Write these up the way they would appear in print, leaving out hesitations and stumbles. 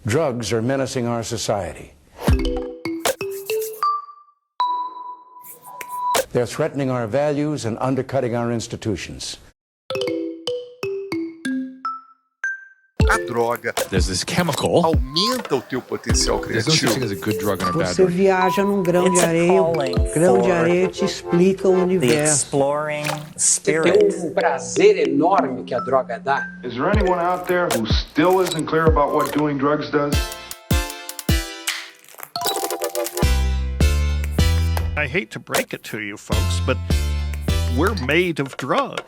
Drugs are menacing our society. They're threatening our values and undercutting our institutions. A droga There's this chemical. aumenta o teu potencial There's no such criativo. thing as a good drug and a bad Você drug. viaja num grão de areia, o grão de areia te explica o The universo. exploring Tem spirit. um prazer enorme que a droga dá. Is there anyone out there who still isn't clear about what doing drugs does? I hate to break it to you folks, but we're made of drugs.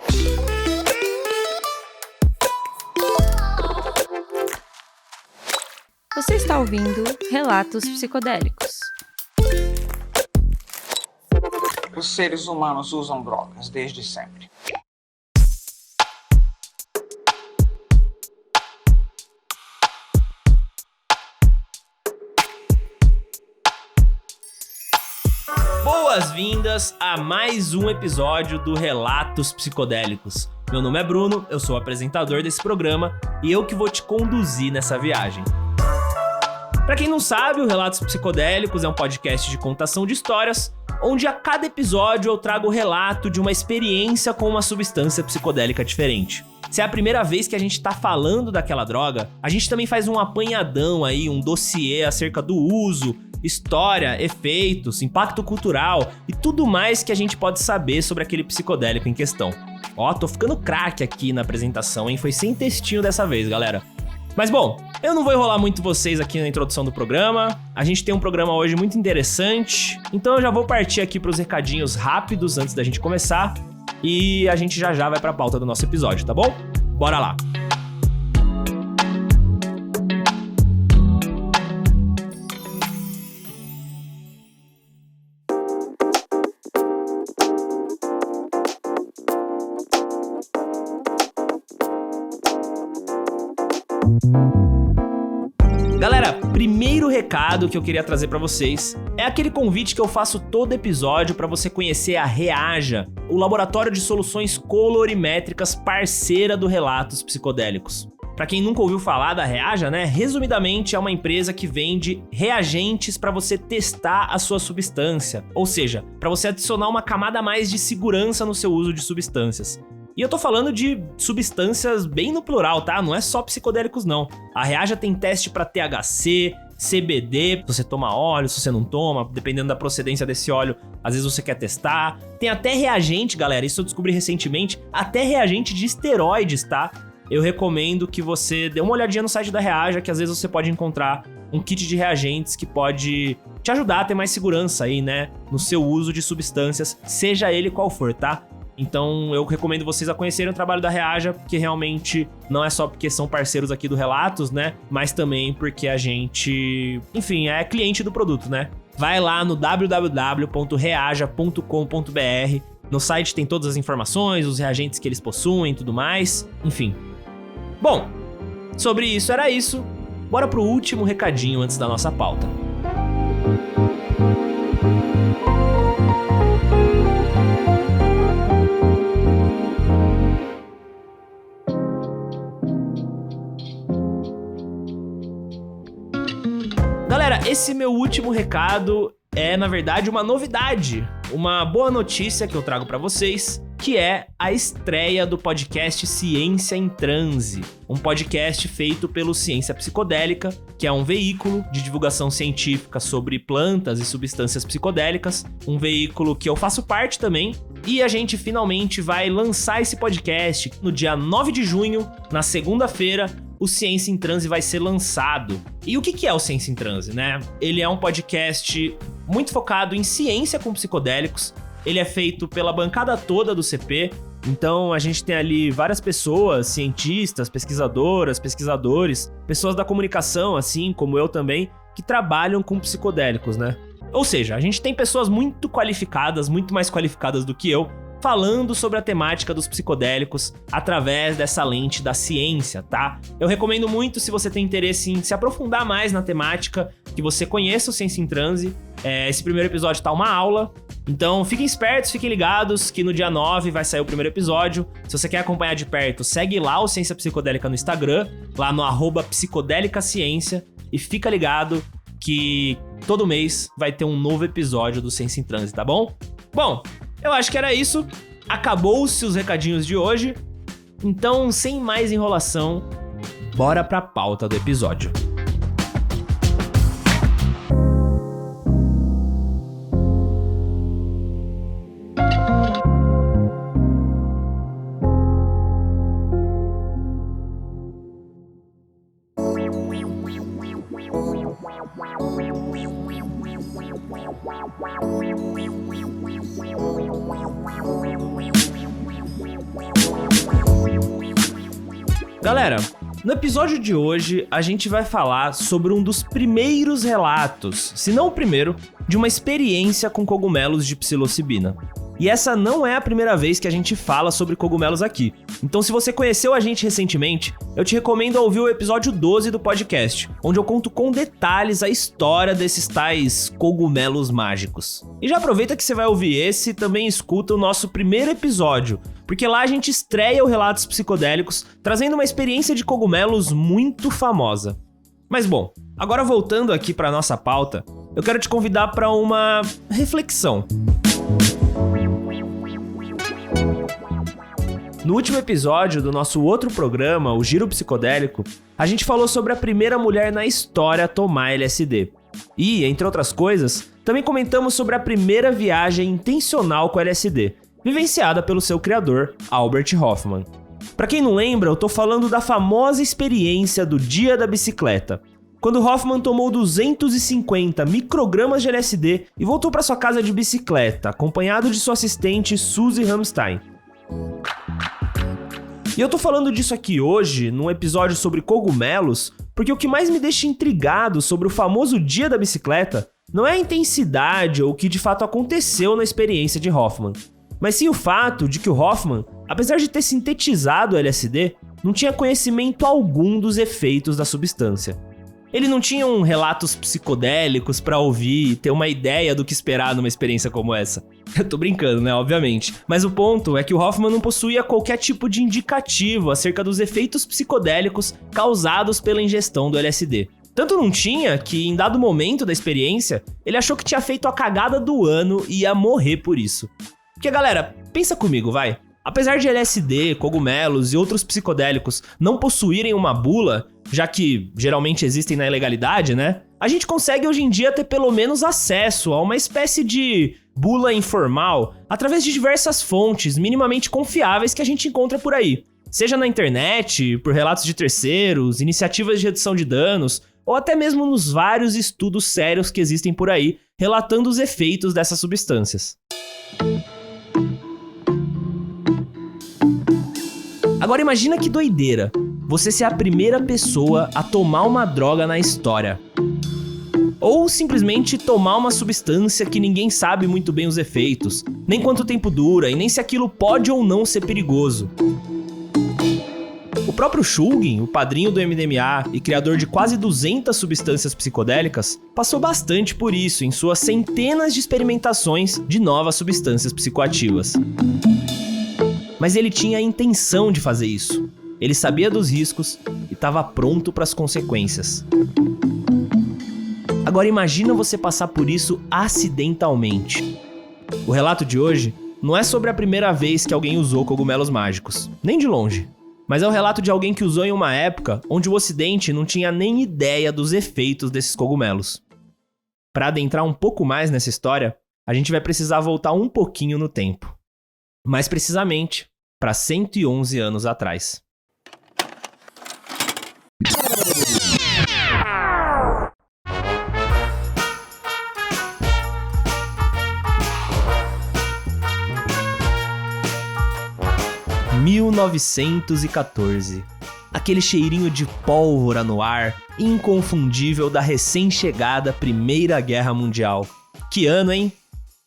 Você está ouvindo Relatos Psicodélicos. Os seres humanos usam drogas desde sempre. Boas-vindas a mais um episódio do Relatos Psicodélicos. Meu nome é Bruno, eu sou o apresentador desse programa e eu que vou te conduzir nessa viagem. Pra quem não sabe, o Relatos Psicodélicos é um podcast de contação de histórias, onde a cada episódio eu trago o relato de uma experiência com uma substância psicodélica diferente. Se é a primeira vez que a gente tá falando daquela droga, a gente também faz um apanhadão aí, um dossiê acerca do uso, história, efeitos, impacto cultural e tudo mais que a gente pode saber sobre aquele psicodélico em questão. Ó, tô ficando craque aqui na apresentação, hein? Foi sem textinho dessa vez, galera. Mas bom, eu não vou enrolar muito vocês aqui na introdução do programa. A gente tem um programa hoje muito interessante, então eu já vou partir aqui pros recadinhos rápidos antes da gente começar e a gente já vai pra pauta do nosso episódio, tá bom? Bora lá! Galera, primeiro recado que eu queria trazer pra vocês é aquele convite que eu faço todo episódio pra você conhecer a Reaja, o laboratório de soluções colorimétricas parceira do Relatos Psicodélicos. Pra quem nunca ouviu falar da Reaja, né, resumidamente é uma empresa que vende reagentes pra você testar a sua substância, ou seja, pra você adicionar uma camada a mais de segurança no seu uso de substâncias. E eu tô falando de substâncias bem no plural, tá? Não é só psicodélicos, não. A Reaja tem teste pra THC, CBD, se você toma óleo, se você não toma, dependendo da procedência desse óleo, às vezes você quer testar. Tem até reagente, galera, isso eu descobri recentemente, até reagente de esteroides, tá? Eu recomendo que você dê uma olhadinha no site da Reaja, que às vezes você pode encontrar um kit de reagentes que pode te ajudar a ter mais segurança aí, né? No seu uso de substâncias, seja ele qual for, tá? Então eu recomendo vocês a conhecerem o trabalho da Reaja, porque realmente não é só porque são parceiros aqui do Relatos, né? Mas também porque a gente, enfim, é cliente do produto, né? Vai lá no www.reaja.com.br. No site tem todas as informações, os reagentes que eles possuem e tudo mais. Enfim. Bom, sobre isso era isso. Bora pro último recadinho antes da nossa pauta. Galera, esse meu último recado é, na verdade, uma novidade, uma boa notícia que eu trago pra vocês, que é a estreia do podcast Ciência em Transe, um podcast feito pelo Ciência Psicodélica, que é um veículo de divulgação científica sobre plantas e substâncias psicodélicas, um veículo que eu faço parte também, e a gente finalmente vai lançar esse podcast no dia 9 de junho, na segunda-feira. O Ciência em Transe vai ser lançado. E o que é o Ciência em Transe, né? Ele é um podcast muito focado em ciência com psicodélicos. Ele é feito pela bancada toda do CP. Então a gente tem ali várias pessoas, cientistas, pesquisadoras, pesquisadores, pessoas da comunicação, assim como eu também, que trabalham com psicodélicos, né? Ou seja, a gente tem pessoas muito qualificadas, muito mais qualificadas do que eu, falando sobre a temática dos psicodélicos através dessa lente da ciência, tá? Eu recomendo muito, se você tem interesse em se aprofundar mais na temática, que você conheça o Ciência em Transe. Esse primeiro episódio tá uma aula, então fiquem espertos, fiquem ligados que no dia 9 vai sair o primeiro episódio. Se você quer acompanhar de perto, segue lá o Ciência Psicodélica no Instagram, lá no @psicodélicaciência. e fica ligado que todo mês vai ter um novo episódio do Ciência em Transe, tá bom? Bom, eu acho que era isso. Acabou-se os recadinhos de hoje. Então, sem mais enrolação, bora pra pauta do episódio. Galera, no episódio de hoje a gente vai falar sobre um dos primeiros relatos, se não o primeiro, de uma experiência com cogumelos de psilocibina. E essa não é a primeira vez que a gente fala sobre cogumelos aqui. Então se você conheceu a gente recentemente, eu te recomendo ouvir o episódio 12 do podcast, onde eu conto com detalhes a história desses tais cogumelos mágicos. E já aproveita que você vai ouvir esse e também escuta o nosso primeiro episódio, porque lá a gente estreia o Relatos Psicodélicos, trazendo uma experiência de cogumelos muito famosa. Mas bom, agora voltando aqui para nossa pauta, eu quero te convidar para uma reflexão. No último episódio do nosso outro programa, o Giro Psicodélico, a gente falou sobre a primeira mulher na história a tomar LSD. E, entre outras coisas, também comentamos sobre a primeira viagem intencional com LSD, vivenciada pelo seu criador, Albert Hofmann. Pra quem não lembra, eu tô falando da famosa experiência do Dia da Bicicleta, quando Hofmann tomou 250 microgramas de LSD e voltou para sua casa de bicicleta, acompanhado de sua assistente Suzy Hamstein. E eu tô falando disso aqui hoje, num episódio sobre cogumelos, porque o que mais me deixa intrigado sobre o famoso Dia da Bicicleta não é a intensidade ou o que de fato aconteceu na experiência de Hofmann, mas sim o fato de que o Hofmann, apesar de ter sintetizado o LSD, não tinha conhecimento algum dos efeitos da substância. Ele não tinha relatos psicodélicos pra ouvir e ter uma ideia do que esperar numa experiência como essa. Eu tô brincando, né? Obviamente. Mas o ponto é que o Hofmann não possuía qualquer tipo de indicativo acerca dos efeitos psicodélicos causados pela ingestão do LSD. Tanto não tinha que, em dado momento da experiência, ele achou que tinha feito a cagada do ano e ia morrer por isso. Porque, galera, pensa comigo, vai. Apesar de LSD, cogumelos e outros psicodélicos não possuírem uma bula, já que geralmente existem na ilegalidade, né? A gente consegue hoje em dia ter pelo menos acesso a uma espécie de bula informal através de diversas fontes minimamente confiáveis que a gente encontra por aí. Seja na internet, por relatos de terceiros, iniciativas de redução de danos, ou até mesmo nos vários estudos sérios que existem por aí relatando os efeitos dessas substâncias. Agora imagina que doideira, você ser a primeira pessoa a tomar uma droga na história. Ou simplesmente tomar uma substância que ninguém sabe muito bem os efeitos, nem quanto tempo dura e nem se aquilo pode ou não ser perigoso. O próprio Shulgin, o padrinho do MDMA e criador de quase 200 substâncias psicodélicas, passou bastante por isso em suas centenas de experimentações de novas substâncias psicoativas. Mas ele tinha a intenção de fazer isso. Ele sabia dos riscos e estava pronto para as consequências. Agora imagina você passar por isso acidentalmente. O relato de hoje não é sobre a primeira vez que alguém usou cogumelos mágicos, nem de longe. Mas é o relato de alguém que usou em uma época onde o Ocidente não tinha nem ideia dos efeitos desses cogumelos. Para adentrar um pouco mais nessa história, a gente vai precisar voltar um pouquinho no tempo. Mais precisamente, para 111 anos atrás. Em 1914. Aquele cheirinho de pólvora no ar, inconfundível da recém-chegada Primeira Guerra Mundial. Que ano, hein?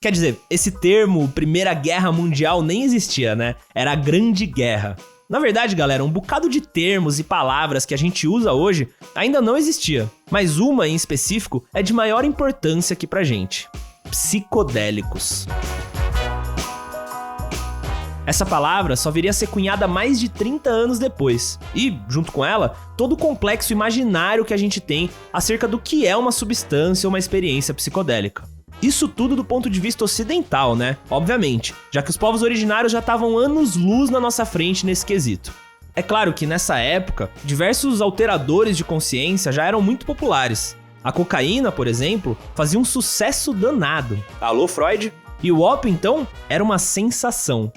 Quer dizer, esse termo Primeira Guerra Mundial nem existia, né? Era a Grande Guerra. Na verdade, galera, um bocado de termos e palavras que a gente usa hoje ainda não existia. Mas uma em específico é de maior importância aqui pra gente. Psicodélicos. Essa palavra só viria a ser cunhada mais de 30 anos depois. E, junto com ela, todo o complexo imaginário que a gente tem acerca do que é uma substância ou uma experiência psicodélica. Isso tudo do ponto de vista ocidental, né? Obviamente, já que os povos originários já estavam anos-luz na nossa frente nesse quesito. É claro que nessa época, diversos alteradores de consciência já eram muito populares. A cocaína, por exemplo, fazia um sucesso danado. Alô, Freud? E o ópio, então, era uma sensação.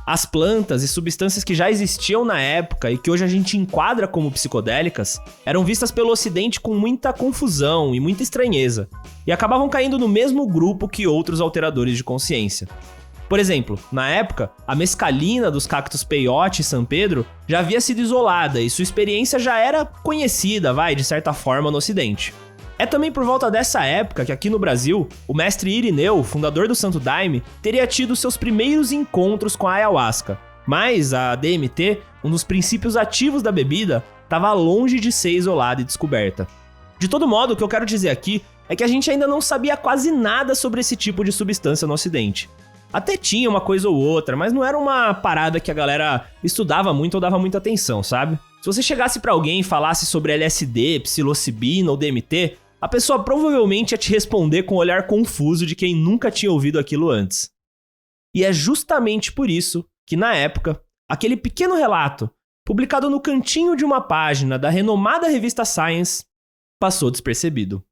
As plantas e substâncias que já existiam na época e que hoje a gente enquadra como psicodélicas eram vistas pelo Ocidente com muita confusão e muita estranheza, e acabavam caindo no mesmo grupo que outros alteradores de consciência. Por exemplo, na época, a mescalina dos cactos peyote e San Pedro já havia sido isolada e sua experiência já era conhecida, de certa forma, no Ocidente. É também por volta dessa época que aqui no Brasil, o mestre Irineu, fundador do Santo Daime, teria tido seus primeiros encontros com a ayahuasca. Mas a DMT, um dos princípios ativos da bebida, estava longe de ser isolada e descoberta. De todo modo, o que eu quero dizer aqui é que a gente ainda não sabia quase nada sobre esse tipo de substância no Ocidente. Até tinha uma coisa ou outra, mas não era uma parada que a galera estudava muito ou dava muita atenção, sabe? Se você chegasse pra alguém e falasse sobre LSD, psilocibina ou DMT, a pessoa provavelmente ia te responder com um olhar confuso de quem nunca tinha ouvido aquilo antes. E é justamente por isso que, na época, aquele pequeno relato, publicado no cantinho de uma página da renomada revista Science, passou despercebido.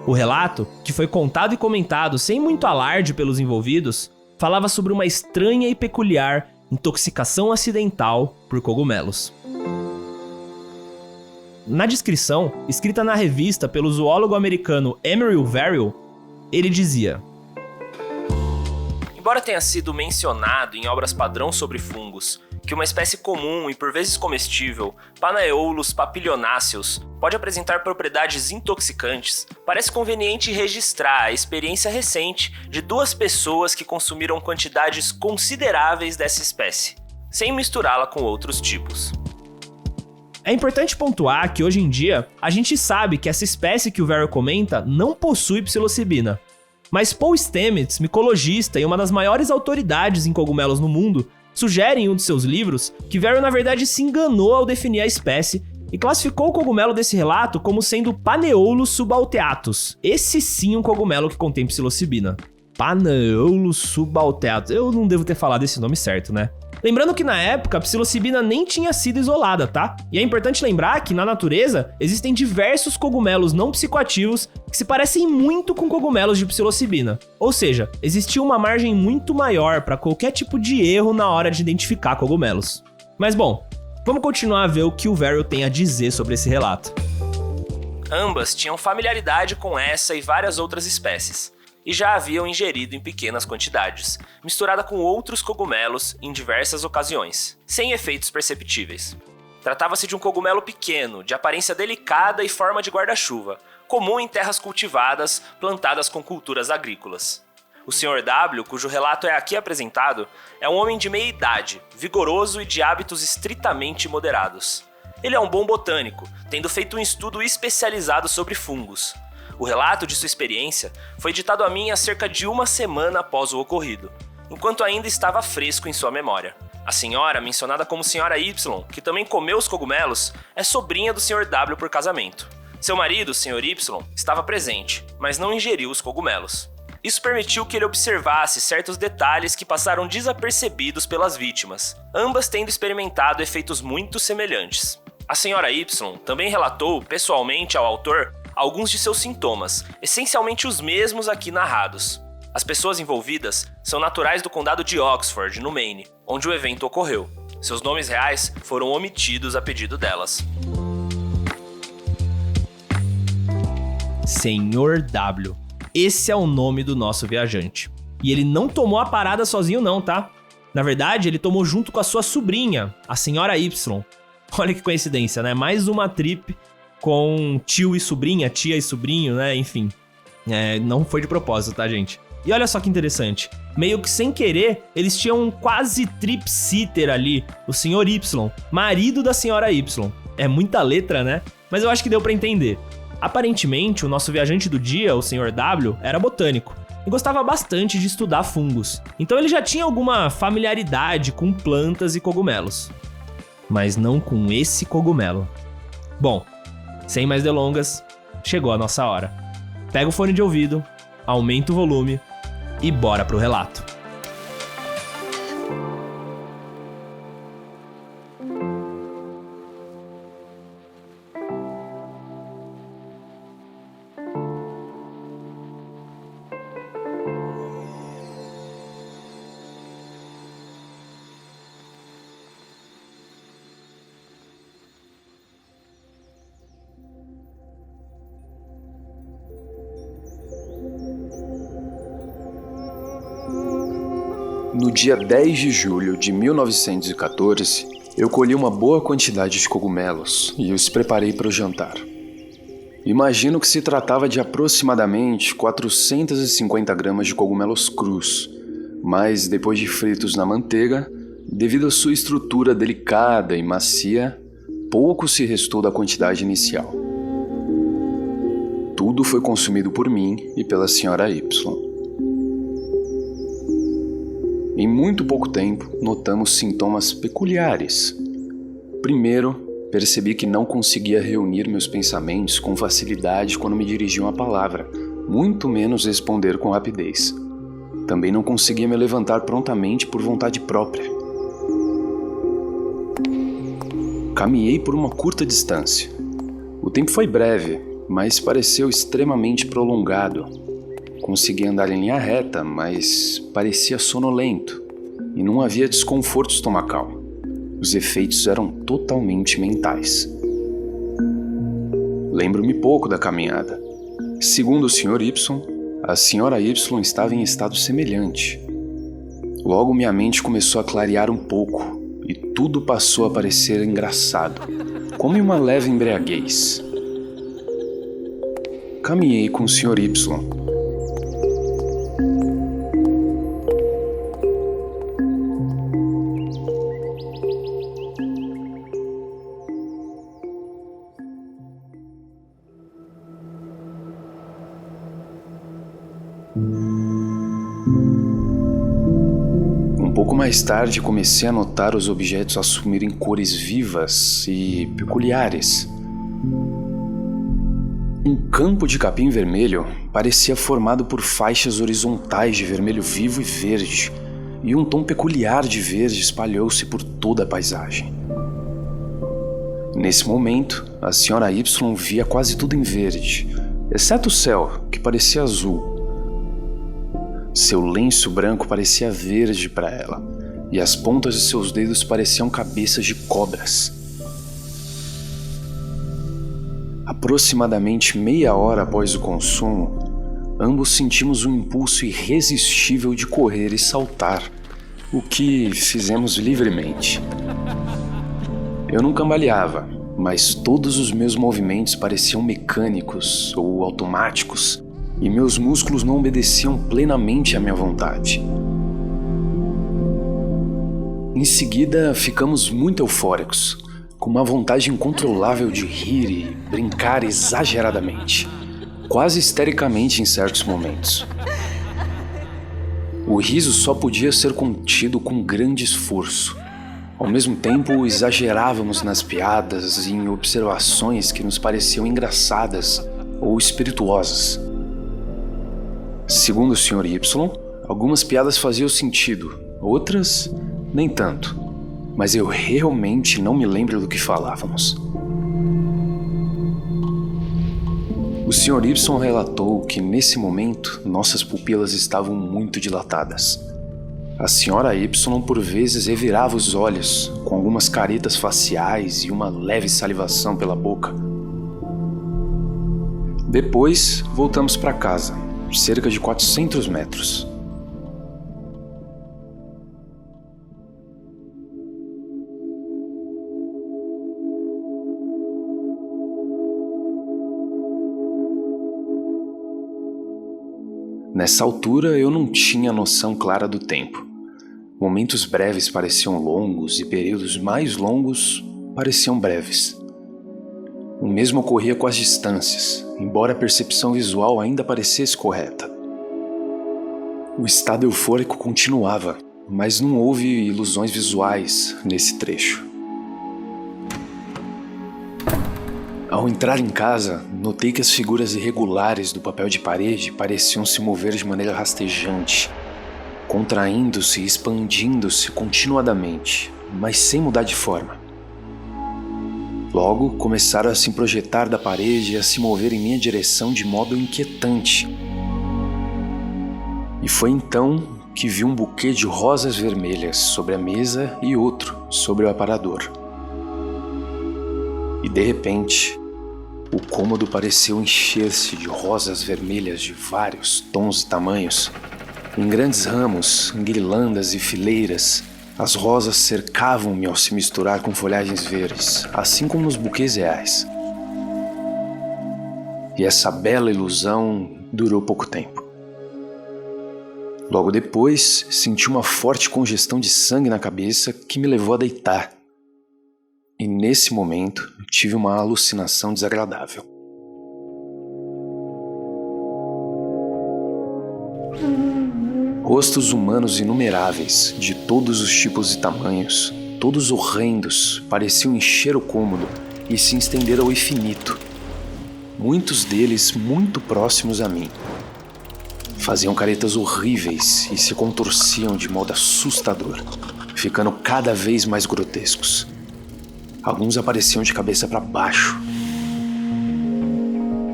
O relato, que foi contado e comentado sem muito alarde pelos envolvidos, falava sobre uma estranha e peculiar intoxicação acidental por cogumelos. Na descrição, escrita na revista pelo zoólogo americano Emeril Verrill, ele dizia: embora tenha sido mencionado em obras padrão sobre fungos que uma espécie comum e por vezes comestível, Panaeolus papilionaceus, pode apresentar propriedades intoxicantes, parece conveniente registrar a experiência recente de 2 pessoas que consumiram quantidades consideráveis dessa espécie, sem misturá-la com outros tipos. É importante pontuar que hoje em dia, a gente sabe que essa espécie que o Verrill comenta não possui psilocibina. Mas Paul Stamets, micologista e uma das maiores autoridades em cogumelos no mundo, sugere em um de seus livros que Verrill na verdade se enganou ao definir a espécie e classificou o cogumelo desse relato como sendo Panaeolus subalteatus. Esse sim um cogumelo que contém psilocibina. Panaeolus subalteatus. Eu não devo ter falado esse nome certo, né? Lembrando que na época a psilocibina nem tinha sido isolada, tá? E é importante lembrar que na natureza existem diversos cogumelos não psicoativos que se parecem muito com cogumelos de psilocibina. Ou seja, existia uma margem muito maior para qualquer tipo de erro na hora de identificar cogumelos. Mas bom, vamos continuar a ver o que o Verrill tem a dizer sobre esse relato. Ambas tinham familiaridade com essa e várias outras espécies, e já haviam ingerido em pequenas quantidades, misturada com outros cogumelos em diversas ocasiões, sem efeitos perceptíveis. Tratava-se de um cogumelo pequeno, de aparência delicada e forma de guarda-chuva, comum em terras cultivadas, plantadas com culturas agrícolas. O Sr. W, cujo relato é aqui apresentado, é um homem de meia idade, vigoroso e de hábitos estritamente moderados. Ele é um bom botânico, tendo feito um estudo especializado sobre fungos. O relato de sua experiência foi ditado a mim há cerca de 1 semana após o ocorrido, enquanto ainda estava fresco em sua memória. A senhora, mencionada como Sra. Y, que também comeu os cogumelos, é sobrinha do Sr. W por casamento. Seu marido, Sr. Y, estava presente, mas não ingeriu os cogumelos. Isso permitiu que ele observasse certos detalhes que passaram desapercebidos pelas vítimas, ambas tendo experimentado efeitos muito semelhantes. A Sra. Y também relatou, pessoalmente ao autor, alguns de seus sintomas, essencialmente os mesmos aqui narrados. As pessoas envolvidas são naturais do condado de Oxford, no Maine, onde o evento ocorreu. Seus nomes reais foram omitidos a pedido delas. Sr. W. Esse é o nome do nosso viajante. E ele não tomou a parada sozinho não, tá? Na verdade, ele tomou junto com a sua sobrinha, a Sra. Y. Olha que coincidência, né? Mais uma trip com tio e sobrinha, tia e sobrinho, né? Enfim, não foi de propósito, tá, gente? E olha só que interessante, meio que sem querer, eles tinham um quase tripsitter ali, o Sr. Y, marido da Sra. Y. É muita letra, né? Mas eu acho que deu pra entender. Aparentemente, o nosso viajante do dia, o Sr. W, era botânico. e gostava bastante de estudar fungos. Então ele já tinha alguma familiaridade com plantas e cogumelos. Mas não com esse cogumelo. Bom, sem mais delongas, chegou a nossa hora. Pega o fone de ouvido, aumenta o volume e bora pro relato. No dia 10 de julho de 1914, eu colhi uma boa quantidade de cogumelos e os preparei para o jantar. Imagino que se tratava de aproximadamente 450 gramas de cogumelos crus, mas depois de fritos na manteiga, devido à sua estrutura delicada e macia, pouco se restou da quantidade inicial. Tudo foi consumido por mim e pela senhora Y. Em muito pouco tempo, notamos sintomas peculiares. Primeiro, percebi que não conseguia reunir meus pensamentos com facilidade quando me dirigiam a palavra, muito menos responder com rapidez. Também não conseguia me levantar prontamente por vontade própria. Caminhei por uma curta distância. O tempo foi breve, mas pareceu extremamente prolongado. Consegui andar em linha reta, mas parecia sonolento e não havia desconforto estomacal. Os efeitos eram totalmente mentais. Lembro-me pouco da caminhada. Segundo o Sr. Y, a Sra. Y estava em estado semelhante. Logo minha mente começou a clarear um pouco e tudo passou a parecer engraçado, como em uma leve embriaguez. Caminhei com o Sr. Y. Um pouco mais tarde comecei a notar os objetos assumirem cores vivas e peculiares. Um campo de capim vermelho parecia formado por faixas horizontais de vermelho vivo e verde, e um tom peculiar de verde espalhou-se por toda a paisagem. Nesse momento, a Sra. Y via quase tudo em verde, exceto o céu, que parecia azul. Seu lenço branco parecia verde para ela, e as pontas de seus dedos pareciam cabeças de cobras. Aproximadamente meia hora após o consumo, ambos sentimos um impulso irresistível de correr e saltar, o que fizemos livremente. Eu não cambaleava, mas todos os meus movimentos pareciam mecânicos ou automáticos, e meus músculos não obedeciam plenamente à minha vontade. Em seguida, ficamos muito eufóricos, com uma vontade incontrolável de rir e brincar exageradamente, quase histericamente em certos momentos. O riso só podia ser contido com grande esforço. Ao mesmo tempo, exagerávamos nas piadas e em observações que nos pareciam engraçadas ou espirituosas. Segundo o Sr. Y, algumas piadas faziam sentido, outras nem tanto, mas eu realmente não me lembro do que falávamos. O Sr. Y relatou que nesse momento nossas pupilas estavam muito dilatadas. A Sra. Y por vezes revirava os olhos, com algumas caretas faciais e uma leve salivação pela boca. Depois voltamos para casa, cerca de 400 metros. Nessa altura eu não tinha noção clara do tempo. Momentos breves pareciam longos e períodos mais longos pareciam breves. O mesmo ocorria com as distâncias, embora a percepção visual ainda parecesse correta. O estado eufórico continuava, mas não houve ilusões visuais nesse trecho. Ao entrar em casa, notei que as figuras irregulares do papel de parede pareciam se mover de maneira rastejante, contraindo-se e expandindo-se continuadamente, mas sem mudar de forma. Logo, começaram a se projetar da parede e a se mover em minha direção de modo inquietante. E foi então que vi um buquê de rosas vermelhas sobre a mesa e outro sobre o aparador. E de repente, o cômodo pareceu encher-se de rosas vermelhas de vários tons e tamanhos. Em grandes ramos, em guirlandas e fileiras, as rosas cercavam-me ao se misturar com folhagens verdes, assim como nos buquês reais. E essa bela ilusão durou pouco tempo. Logo depois, senti uma forte congestão de sangue na cabeça que me levou a deitar. E nesse momento, tive uma alucinação desagradável. Rostos humanos inumeráveis, de todos os tipos e tamanhos, todos horrendos, pareciam encher o cômodo e se estender ao infinito. Muitos deles muito próximos a mim. Faziam caretas horríveis e se contorciam de modo assustador, ficando cada vez mais grotescos. Alguns apareciam de cabeça para baixo.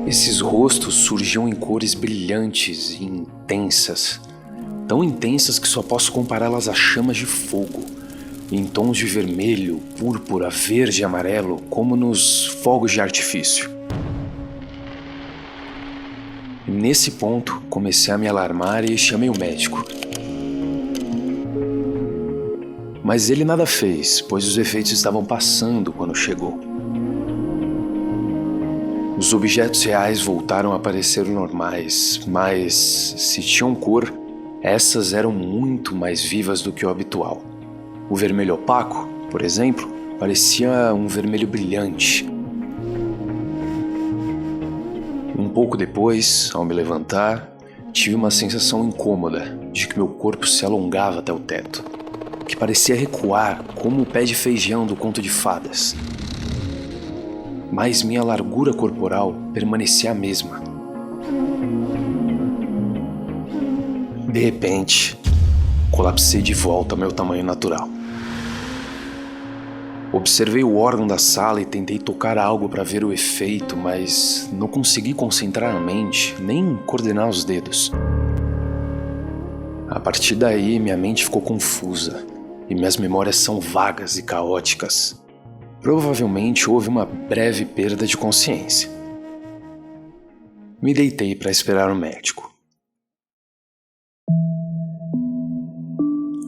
Esses rostos surgiam em cores brilhantes e intensas, tão intensas que só posso compará-las a chamas de fogo, em tons de vermelho, púrpura, verde e amarelo, como nos fogos de artifício. Nesse ponto, comecei a me alarmar e chamei o médico. Mas ele nada fez, pois os efeitos estavam passando quando chegou. Os objetos reais voltaram a parecer normais, mas se tinham cor, essas eram muito mais vivas do que o habitual. O vermelho opaco, por exemplo, parecia um vermelho brilhante. Um pouco depois, ao me levantar, tive uma sensação incômoda de que meu corpo se alongava até o teto, que parecia recuar como o pé de feijão do conto de fadas. Mas minha largura corporal permanecia a mesma. De repente, colapsei de volta ao meu tamanho natural. Observei o órgão da sala e tentei tocar algo para ver o efeito, mas não consegui concentrar a mente nem coordenar os dedos. A partir daí, minha mente ficou confusa e minhas memórias são vagas e caóticas. Provavelmente houve uma breve perda de consciência. Me deitei para esperar o médico.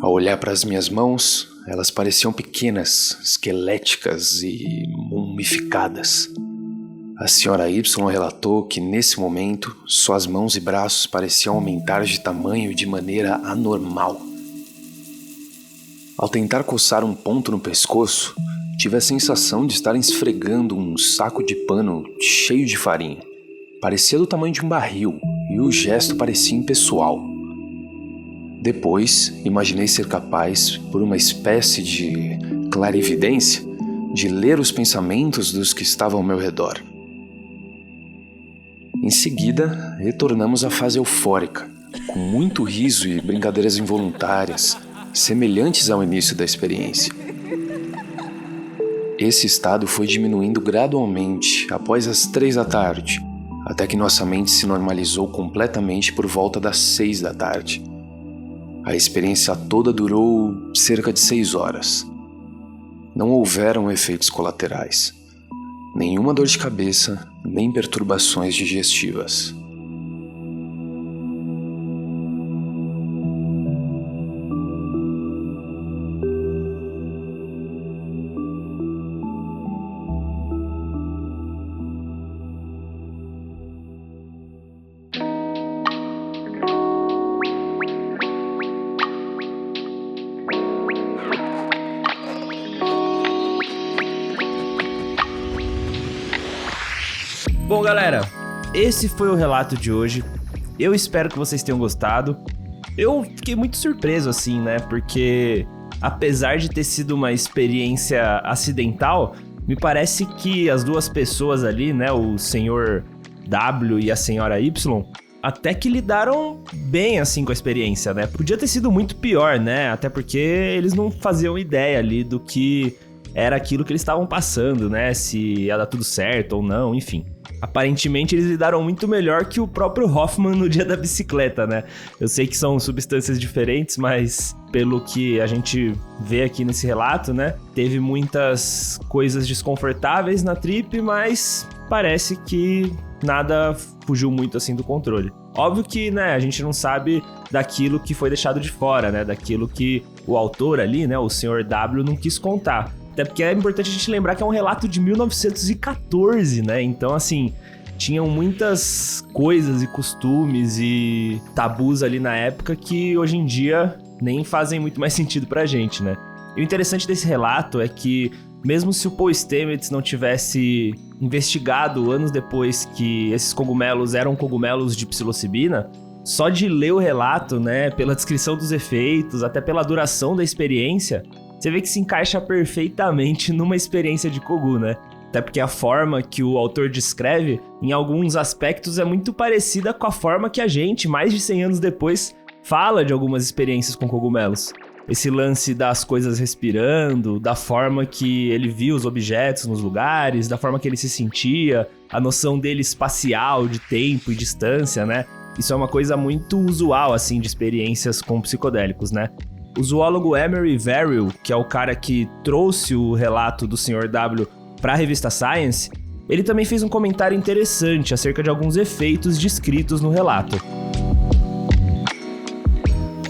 Ao olhar para as minhas mãos, elas pareciam pequenas, esqueléticas e mumificadas. A senhora Y relatou que, nesse momento, suas mãos e braços pareciam aumentar de tamanho de maneira anormal. Ao tentar coçar um ponto no pescoço, tive a sensação de estar esfregando um saco de pano cheio de farinha. Parecia do tamanho de um barril e o gesto parecia impessoal. Depois, imaginei ser capaz, por uma espécie de clarividência, de ler os pensamentos dos que estavam ao meu redor. Em seguida, retornamos à fase eufórica, com muito riso e brincadeiras involuntárias, semelhantes ao início da experiência. Esse estado foi diminuindo gradualmente após as 3 da tarde, até que nossa mente se normalizou completamente por volta das 6 da tarde. A experiência toda durou cerca de 6 horas. Não houveram efeitos colaterais, nenhuma dor de cabeça, nem perturbações digestivas. Bom, galera, esse foi o relato de hoje. Eu espero que vocês tenham gostado. Eu fiquei muito surpreso, assim, né? Porque apesar de ter sido uma experiência acidental, me parece que as duas pessoas ali, né? O senhor W e a senhora Y, até que lidaram bem, assim, com a experiência, né? Podia ter sido muito pior, né? Até porque eles não faziam ideia ali do que era aquilo que eles estavam passando, né? Se ia dar tudo certo ou não, enfim. Aparentemente eles lidaram muito melhor que o próprio Hoffman no dia da bicicleta, né? Eu sei que são substâncias diferentes, mas pelo que a gente vê aqui nesse relato, né? Teve muitas coisas desconfortáveis na trip, mas parece que nada fugiu muito assim do controle. Óbvio que, né, a gente não sabe daquilo que foi deixado de fora, né? Daquilo que o autor ali, né, o Sr. W, não quis contar. Até porque é importante a gente lembrar que é um relato de 1914, né? Então, assim, tinham muitas coisas e costumes e tabus ali na época que hoje em dia nem fazem muito mais sentido pra gente, né? E o interessante desse relato é que, mesmo se o Paul Stamets não tivesse investigado anos depois que esses cogumelos eram cogumelos de psilocibina, só de ler o relato, né, pela descrição dos efeitos, até pela duração da experiência, você vê que se encaixa perfeitamente numa experiência de Kogu, né? Até porque a forma que o autor descreve, em alguns aspectos, é muito parecida com a forma que a gente, mais de 100 anos depois, fala de algumas experiências com cogumelos. Esse lance das coisas respirando, da forma que ele via os objetos nos lugares, da forma que ele se sentia, a noção dele espacial, de tempo e distância, né? Isso é uma coisa muito usual, assim, de experiências com psicodélicos, né? O zoólogo Emery Verrill, que é o cara que trouxe o relato do Sr. W para a revista Science, ele também fez um comentário interessante acerca de alguns efeitos descritos no relato.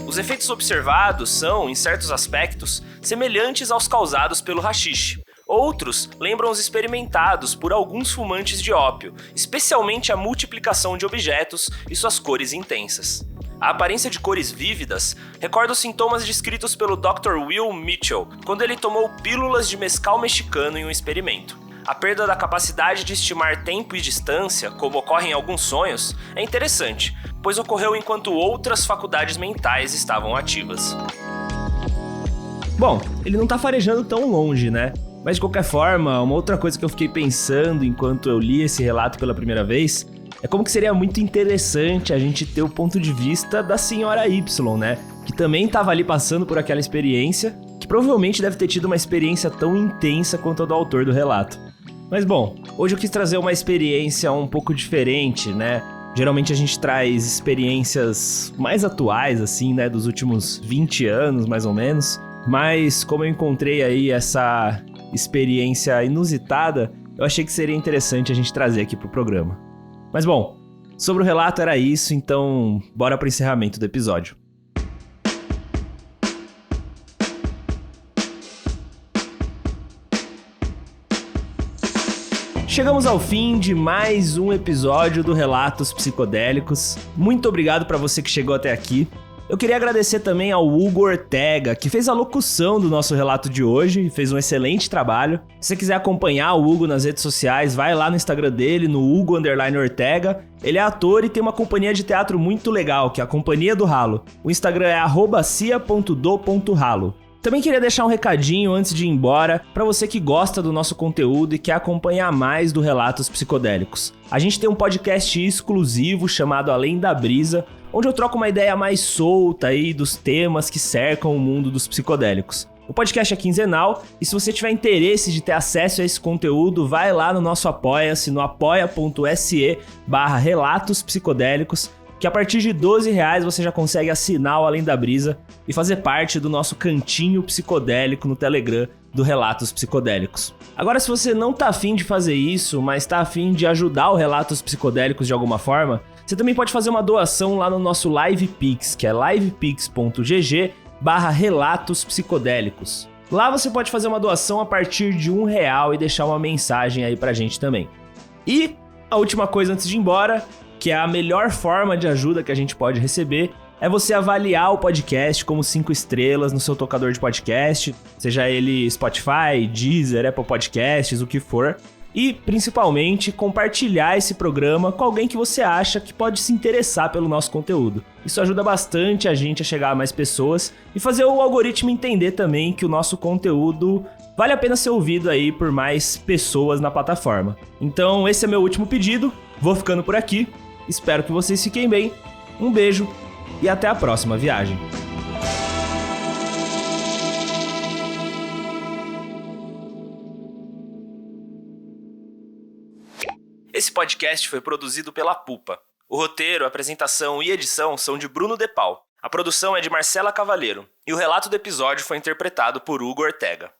Os efeitos observados são, em certos aspectos, semelhantes aos causados pelo haxixe. Outros lembram os experimentados por alguns fumantes de ópio, especialmente a multiplicação de objetos e suas cores intensas. A aparência de cores vívidas recorda os sintomas descritos pelo Dr. Will Mitchell quando ele tomou pílulas de mescal mexicano em um experimento. A perda da capacidade de estimar tempo e distância, como ocorre em alguns sonhos, é interessante, pois ocorreu enquanto outras faculdades mentais estavam ativas. Bom, ele não tá farejando tão longe, né? Mas de qualquer forma, uma outra coisa que eu fiquei pensando enquanto eu li esse relato pela primeira vez é como que seria muito interessante a gente ter o ponto de vista da senhora Y, né? Que também estava ali passando por aquela experiência, que provavelmente deve ter tido uma experiência tão intensa quanto a do autor do relato. Mas bom, hoje eu quis trazer uma experiência um pouco diferente, né? Geralmente a gente traz experiências mais atuais, assim, né? Dos últimos 20 anos, mais ou menos. Mas como eu encontrei aí essa experiência inusitada, eu achei que seria interessante a gente trazer aqui pro programa. Mas bom, sobre o relato era isso, então bora pro encerramento do episódio. Chegamos ao fim de mais um episódio do Relatos Psicodélicos. Muito obrigado para você que chegou até aqui. Eu queria agradecer também ao Hugo Ortega, que fez a locução do nosso relato de hoje e fez um excelente trabalho. Se você quiser acompanhar o Hugo nas redes sociais, vai lá no Instagram dele, no Hugo_Ortega. Ele é ator e tem uma companhia de teatro muito legal, que é a Companhia do Ralo. O Instagram é @cia.do.ralo. Também queria deixar um recadinho antes de ir embora para você que gosta do nosso conteúdo e quer acompanhar mais do Relatos Psicodélicos. A gente tem um podcast exclusivo chamado Além da Brisa, onde eu troco uma ideia mais solta aí dos temas que cercam o mundo dos psicodélicos. O podcast é quinzenal e se você tiver interesse de ter acesso a esse conteúdo, vai lá no nosso Apoia-se, no apoia.se/Relatos Psicodélicos, que a partir de R$12 você já consegue assinar o Além da Brisa e fazer parte do nosso cantinho psicodélico no Telegram do Relatos Psicodélicos. Agora, se você não tá afim de fazer isso, mas tá afim de ajudar o Relatos Psicodélicos de alguma forma, você também pode fazer uma doação lá no nosso LivePix, que é livepix.gg/Relatos Psicodélicos. Lá você pode fazer uma doação a partir de R$1 e deixar uma mensagem aí pra gente também. E a última coisa antes de ir embora, que é a melhor forma de ajuda que a gente pode receber, é você avaliar o podcast como 5 estrelas no seu tocador de podcast, seja ele Spotify, Deezer, Apple Podcasts, o que for. e, principalmente, compartilhar esse programa com alguém que você acha que pode se interessar pelo nosso conteúdo. Isso ajuda bastante a gente a chegar a mais pessoas e fazer o algoritmo entender também que o nosso conteúdo vale a pena ser ouvido aí por mais pessoas na plataforma. Então, esse é meu último pedido. Vou ficando por aqui. Espero que vocês fiquem bem. Um beijo e até a próxima viagem. Esse podcast foi produzido pela Pupa. O roteiro, apresentação e edição são de Bruno De Paul. A produção é de Marcela Cavaleiro. E o relato do episódio foi interpretado por Hugo Ortega.